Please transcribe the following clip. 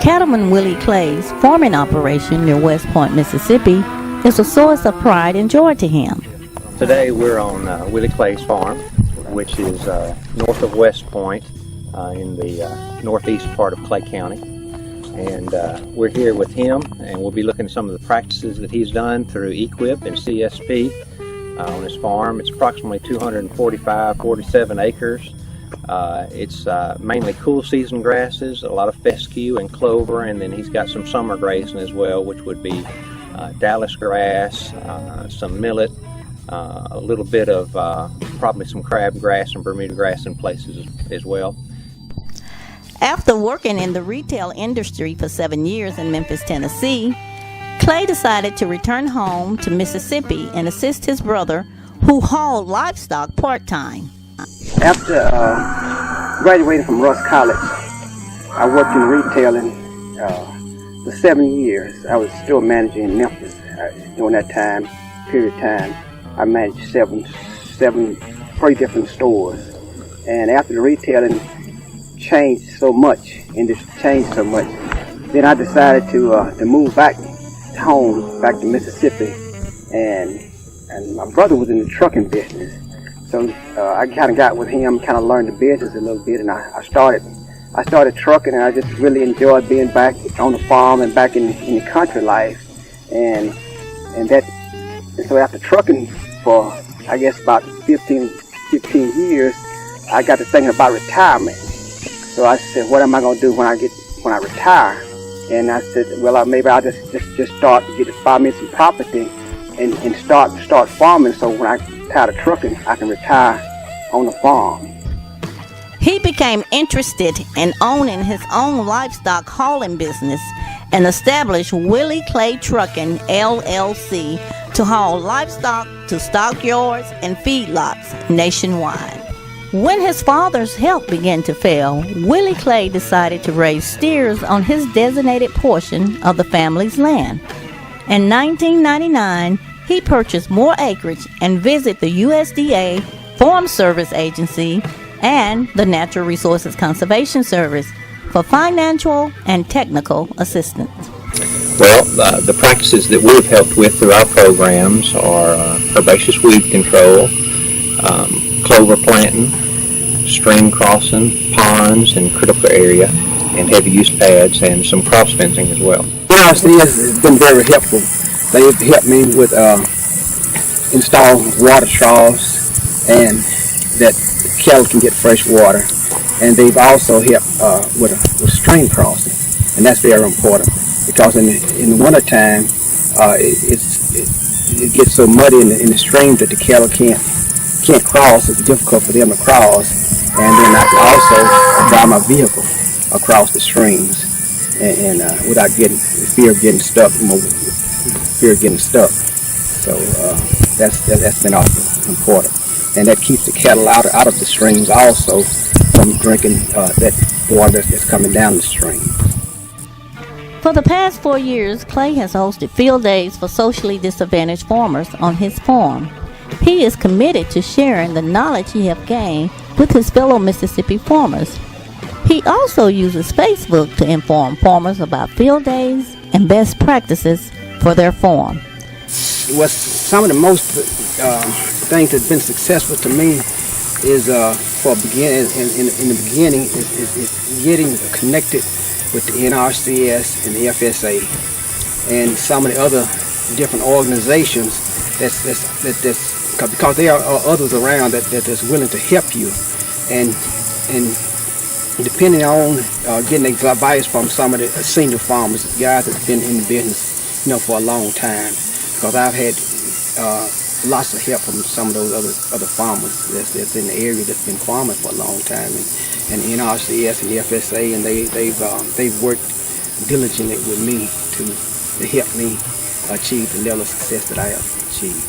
Cattleman Willie Clay's farming operation near West Point, Mississippi is a source of pride and joy to him. Today we're on Willie Clay's farm, which is north of West Point in the northeast part of Clay County. And we're here with him, and we'll be looking at some of the practices that he's done through EQIP and CSP on his farm. It's approximately 47 acres. It's mainly cool season grasses, a lot of fescue and clover, and then he's got some summer grazing as well, which would be Dallas grass, some millet, a little bit of probably some crabgrass and Bermuda grass in places as well. After working in the retail industry for 7 years in Memphis, Tennessee, Clay decided to return home to Mississippi and assist his brother, who hauled livestock part-time. After graduating from Russ College, I worked in retailing for 7 years. I was still managing in Memphis. During that period of time, I managed three different stores. And after the retailing changed so much, then I decided to move back home, back to Mississippi. And my brother was in the trucking business. So I kind of got with him, kind of learned the business a little bit, and I started trucking, and I just really enjoyed being back on the farm and back in the country life. And so after trucking for, I guess, about 15 years, I got to thinking about retirement. So I said, what am I going to do when I retire? And I said, well, maybe I'll just start to buy me some property and start farming. So when I tired of trucking, I can retire on the farm. He became interested in owning his own livestock hauling business and established Willie Clay Trucking, LLC, to haul livestock to stockyards and feedlots nationwide. When his father's health began to fail, Willie Clay decided to raise steers on his designated portion of the family's land. In 1999, he purchased more acreage and visited the USDA Farm Service Agency and the Natural Resources Conservation Service for financial and technical assistance. Well, the practices that we've helped with through our programs are herbaceous weed control, clover planting, stream crossing, ponds in critical area, and heavy use pads, and some cross fencing as well. NRCS has been very helpful. They've helped me with install water troughs and that cattle can get fresh water. And they've also helped with stream crossing, and that's very important because in the winter time it gets so muddy in the stream that the cattle can't cross. It's difficult for them to cross, and then I can also drive my vehicle across the streams and without fear of getting stuck. So that's been also important, and that keeps the cattle out of the streams also from drinking that water that's coming down the stream. For the past 4 years, Clay has hosted field days for socially disadvantaged farmers on his farm. He is committed to sharing the knowledge he has gained with his fellow Mississippi farmers. He also uses Facebook to inform farmers about field days and best practices for their farm. What's some of the most things that's been successful to me is in the beginning is getting connected with the NRCS and the FSA and some of the other different organizations that's because there are others around that's willing to help you, and depending on getting advice from some of the senior farmers, guys that's been in the business for a long time, because I've had lots of help from some of those other farmers that's in the area that's been farming for a long time, and the NRCS and the FSA, and they've worked diligently with me to help me achieve the level of success that I have achieved.